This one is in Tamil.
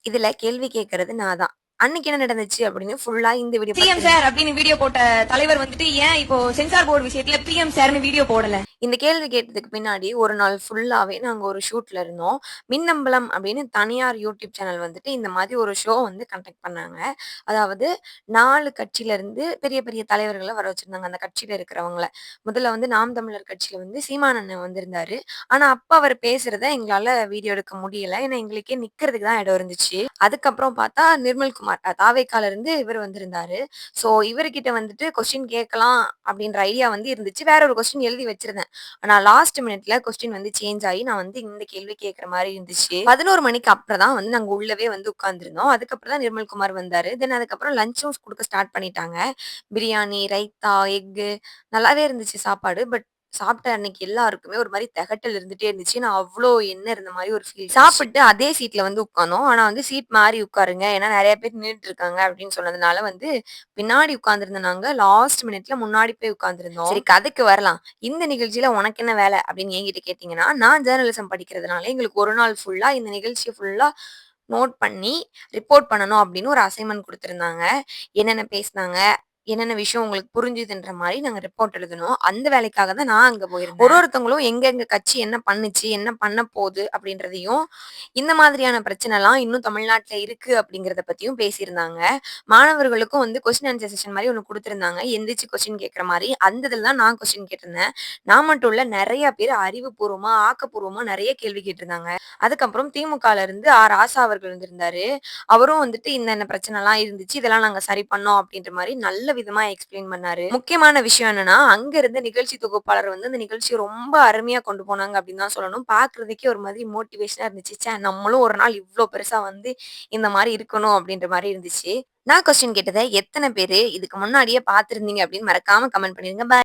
இதுல கேள்வி கேட்கறது நான் தான். அன்னைக்கு என்ன நடந்துச்சு அப்படின்னு ஃபுல்லா இந்த வீடியோ சிஎம் சார் அப்படின்னு வீடியோ போட்ட தலைவர் வந்துட்டு ஏன் இப்போ சென்சார் போர்டு விஷயத்துல பிஎம் சார்னு வீடியோ போடல? இந்த கேள்வி கேட்டதுக்கு பின்னாடி ஒரு நாள் ஃபுல்லாவே நாங்க ஒரு ஷூட்ல இருந்தோம். மின்னம்பலம் அப்படின்னு தனியார் யூடியூப் சேனல் வந்துட்டு இந்த மாதிரி ஒரு ஷோ வந்து கண்டக்ட் பண்ணாங்க. அதாவது 4 கட்சியில இருந்து பெரிய பெரிய தலைவர்கள வர வச்சிருந்தாங்க. அந்த கட்சியில இருக்கிறவங்கள. முதல்ல வந்து நாம் தமிழர் கட்சியில வந்து சீமான் அண்ணன் வந்திருந்தாரு. ஆனா அப்ப அவர் பேசுறத எங்களால வீடியோ எடுக்க முடியல. ஏன்னா எங்களுக்கே நிக்கிறதுக்கு தான் இடம் இருந்துச்சு. அதுக்கப்புறம் பார்த்தா நிர்மல்குமார் தாவேக்கால இருந்து இவர் வந்திருந்தாரு. ஸோ இவர்கிட்ட வந்துட்டு கொஸ்டின் கேட்கலாம் அப்படின்ற ஐடியா வந்து இருந்துச்சு. வேற ஒரு கொஸ்டின் எழுதி வச்சிருந்தேன். ஆனா லாஸ்ட் மினிட்ல கொஸ்டின் வந்து சேஞ்ச் ஆயி நான் வந்து இந்த கேள்வி கேட்கிற மாரி இருந்துச்சு. 11 மணிக்கு அப்புறம் தான் வந்து நாங்க உள்ளவே வந்து உட்கார்ந்திருந்தோம். அதுக்கப்புறம் தான் நிர்மல்குமார் வந்தாரு. தென் அதுக்கப்புறம் லஞ்சும் குடுக்க ஸ்டார்ட் பண்ணிட்டாங்க. பிரியாணி, ரைத்தா, எக்கு நல்லாவே இருந்துச்சு சாப்பாடு. பட் சாப்பிட்ட அன்னைக்கு எல்லாருக்குமே ஒரு மாரி தெகட்டல் இருந்துட்டே இருந்துச்சு. நான் அவ்ளோ எண்ணெய் இருந்த மாரி ஒரு ஃபீல். சாப்பிட்டு அதே சீட்ல வந்து உட்கார்ந்தோம். ஆனா வந்து சீட் மாறி உட்காருங்க. ஏன்னா நெறைய பேர் நின்னுட்டு இருக்காங்க அப்படின்னு சொன்னதுனால வந்து பின்னாடி உட்கார்ந்திருந்த நாங்க லாஸ்ட் மினிட்ல முன்னாடி போய் உட்கார்ந்திருந்தோம். சரி கதைக்கு வரலாம். இந்த நிகழ்ச்சியில உனக்கு என்ன வேலை அப்படின்னு என்கிட்ட கேட்டீங்கன்னா, நான் ஜர்னலிசம் படிக்கிறதுனால எங்களுக்கு ஒரு நாள் ஃபுல்லா இந்த நிகழ்ச்சிய ஃபுல்லா நோட் பண்ணி ரிப்போர்ட் பண்ணணும் அப்படின்னு ஒரு அசைன்மென்ட் குடுத்திருந்தாங்க. என்னென்ன பேசினாங்க, என்னென்ன விஷயம் உங்களுக்கு புரிஞ்சுதுன்ற மாரி நாங்க ரிப்போர்ட் எழுதணும். அந்த வேலைக்காக தான் நான் அங்க போயிருந்தேன். ஒருத்தவங்களும் எங்கெங்க கட்சி என்ன பண்ணுச்சு, என்ன பண்ண போது அப்படின்றதையும், இந்த மாதிரியான பிரச்சனைலாம் இன்னும் தமிழ்நாட்டுல இருக்கு அப்படிங்கிறத பத்தியும் பேசியிருந்தாங்க. மாணவர்களுக்கும் வந்து கொஸ்டின் ஆன்சர் செஷன் மாரி ஒண்ணு குடுத்திருந்தாங்க. எந்திரிச்சு கொஸ்டின் கேட்கிற மாரி. அந்த இதுல தான் நான் கொஸ்டின் கேட்டிருந்தேன். நான் மட்டும் இல்ல நெறைய பேர் அறிவுபூர்வமா, ஆக்கப்பூர்வமா நெறைய கேள்வி கேட்டிருந்தாங்க. அதுக்கப்புறம் திமுகல இருந்து ராசா அவர்கள் வந்திருந்தாரு. அவரும் வந்துட்டு இந்த பிரச்சனைலாம் இருந்துச்சு. இதெல்லாம் நாங்க சரி பண்ணோம் அப்படின்ற மாரி நல்ல விதமா எக்ஸ்பிளைன் பண்ணாரு. முக்கியமான விஷயம் என்னன்னா, அங்க இருந்த நிகழ்ச்சி தொகுப்பாளர் வந்து அந்த நிகழ்ச்சிய ரொம்ப அருமையா கொண்டு போனாங்க அப்படின்னு தான் சொல்லணும். பார்க்கறதுக்கே ஒரு மாதிரி மோட்டிவேஷனா இருந்துச்சு. ச்சே! நம்மளும் ஒரு நாள் இவ்ளோ பெருசா வந்து இந்த மாரி இருக்கணும் அப்படின்ற மாரி இருந்துச்சு. நான் கொஸ்டின் கேட்டத எத்தன பேரு இதுக்கு முன்னாடியே பார்த்திருந்தீங்க அப்படின்னு மறக்காம கமெண்ட் பண்ணிருங்க. பாய்.